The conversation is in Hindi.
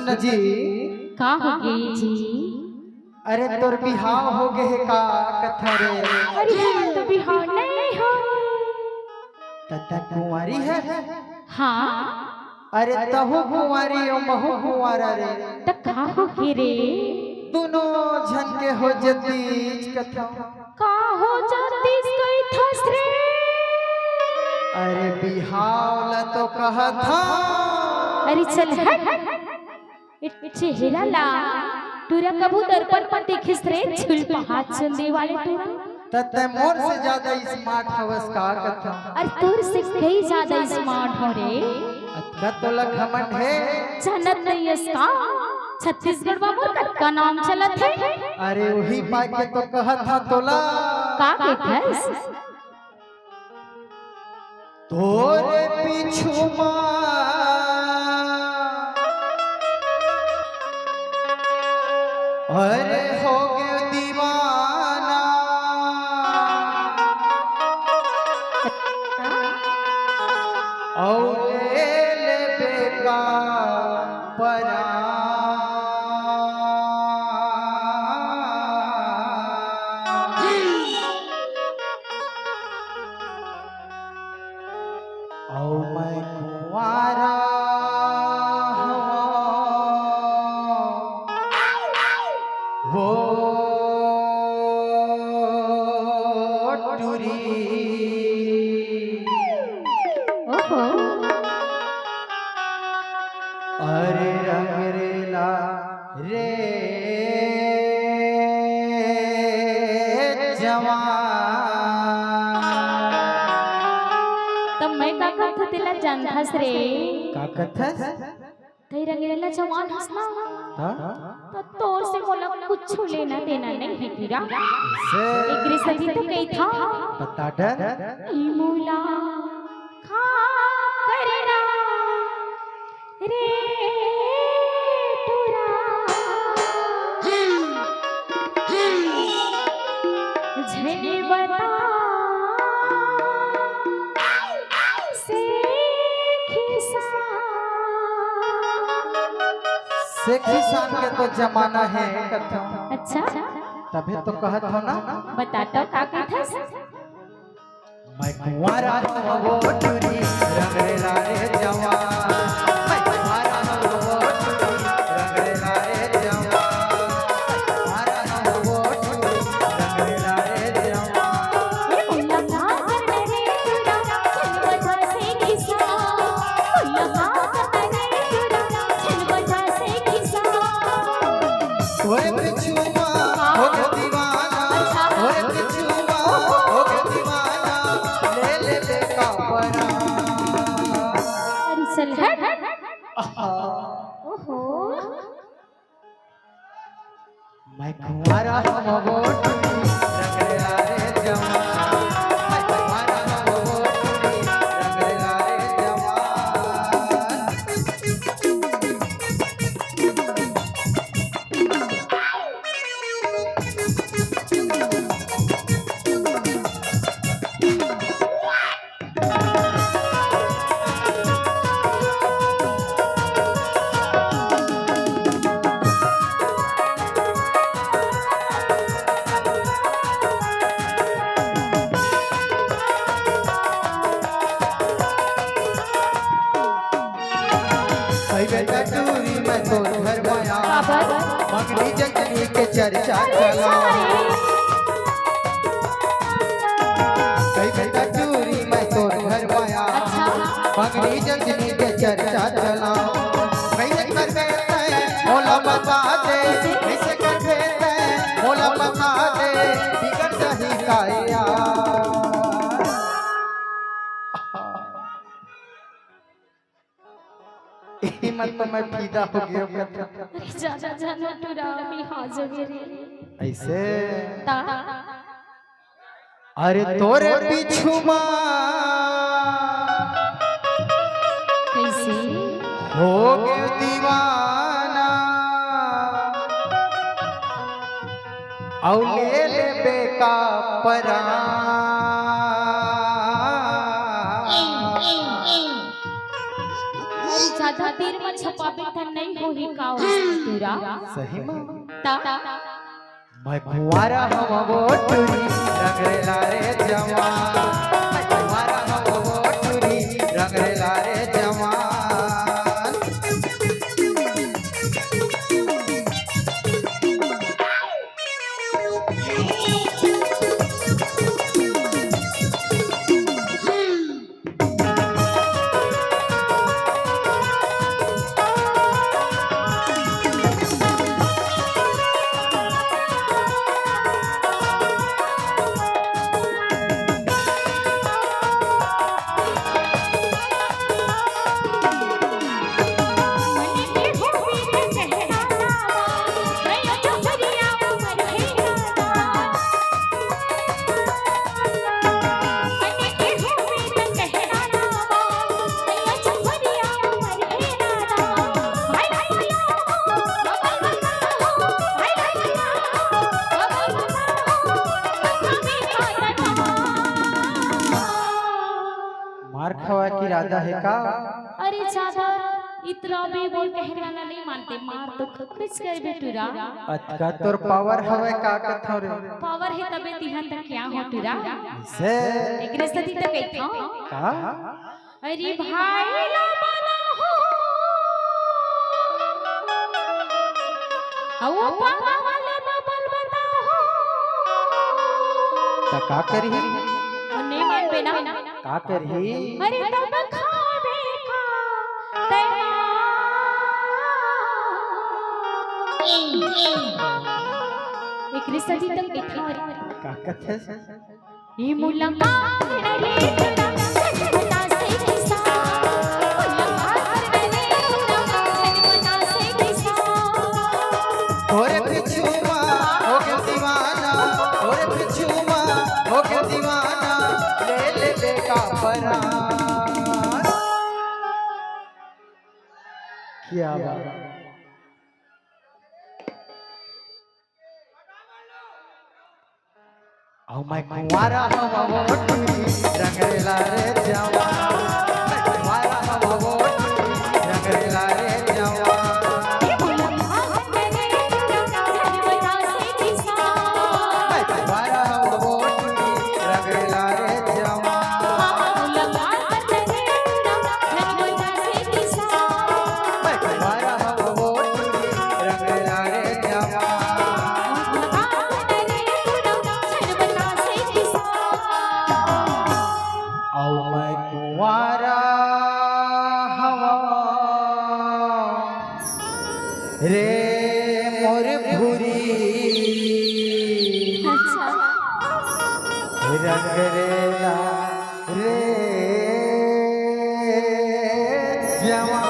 सुन जी का हो गई जी? अरे तोर बिहाव हो गए है का कथा रे? अरे हम तो बिहार नहीं हो। तथा कुंवारी है? हाँ। अरे तहु कुंवारी और महु कुंवारा रे। तो का हो गई रे? दोनों झन के हो जतीज कथा। का हो जतीज कोई थस रे? अरे बिहाव ला तो कहा था। अरे चल हट। चेहरा ला टूरा कबू दर्पण पर देखिस रे छुल पहाड़ चंदी वाले टूरा। तते मोर से ज्यादा स्मार्ट हवस का कथा। अरे तोर से कई ज्यादा स्मार्ट हो रे। अतका तो घमंड है। जनत नहीं इसका छत्तीसगढ़ में का नाम चलत है। अरे वही पाई के तो कहा था तोला का कहथस? तोरे पीछू अरे हो गए दीवाना और ले बेका परा और मैं कुंवारा वो टूरी ओहो अरे रंगरेला रे जवान। तब मैं का कहत तेला जानथस रे? का कथस? तई रंगीला जवान हसना। हां तो तोर से मोला कुछ लेना देना नहीं है टीरा। से एकरे सभी तो कही था पता डर ई मोला खा करना रे टूरा झने बता से से किसान के तो जमाना है कथा। अच्छा तभी तो कहत हो ना बता तो का कहथस? मैं कुंवारा हूँ वो टूरी रंगरेला रे जवान। मैं कुंवारा हूँ वो टूरी रंगरेला रे जवान। कुंवारा हूँ वो टूरी रंगरेला रे जवान। ये मुल्ला का करने रे टूरा चल बजा से किसा। मुल्ला का करने रे टूरा चल बजा से किसा। ओए पिछुआ हो गए दीवाना। ओए पिछुआ हो गए दीवाना। ले ले बेका परा। अरे चल हट। ओहो मैं कुंवारा हूँ वो टूरी रंगरेला रे जवान। मैं कुंवारा हूँ वो टूरी रंगरेला रे जवान। भाई बेटा टूरी मैं तो घर माया मंगनी जगनी के चर्चा चला। भाई बेटा टूरी मैं तो घर माया मंगनी जगनी के चर्चा चला। कैसे कर देते मोला बता दे। कैसे कर देते मोला बता दे। बिगड़ सही काया मत तो मैं फीदा हो गया कथा। ज्यादा जाना टूरा भी हाजिर रे ऐसे ता अरे तोरे पीछू कैसे हो गए दीवाना औ ले ले बेका परा। ज्यादा मंदिर में छपाबे त नहीं होही का तुरा सही में ता मैं कुंवारा हम वो टूरी रंगरेला रे जवान मैं कुंवारा हम वो टूरी रंगरेला रे जवान मार खवा की इरादा है का अरे ज्यादा इतना भी बोल कहने वाला नहीं मानते मार तो खुश कर बेटूरा अतका तोर पावर हवे का कथो रे पावर है तबे तिहन तक क्या हो टूरा से एकरे सती तक कहता का अरे भाई ला बना हो औ पावा वाले बबल बता हो त का करही नहीं मान पे ना का करही अरे तब खावे का तेरा एक रिश्ते तक देखा का कथे ये मुलाकात रे बता से किसा मुलाकात रे बता से किसा ओरे पिछुमा हो गया दीवाना ओरे पिछुमा हो गया दीवाना ले ले बेका परान क्या बात औ मैं कुंवारा हम वो टूरी रंगरेला रे जवान मैं कुंवारा हम वो टूरी रंगरेला रे जवान ये मुलाकात रे बता से किसा मैं कुंवारा हम वो टूरी रंगरेला रे जवान मुलाकात रे बता से किसा मैं कुंवारा हम वो टूरी रंगरेला रे जवान औ मैं कुंवारा हवा रे मोर भूरी रंगरेला रे जवान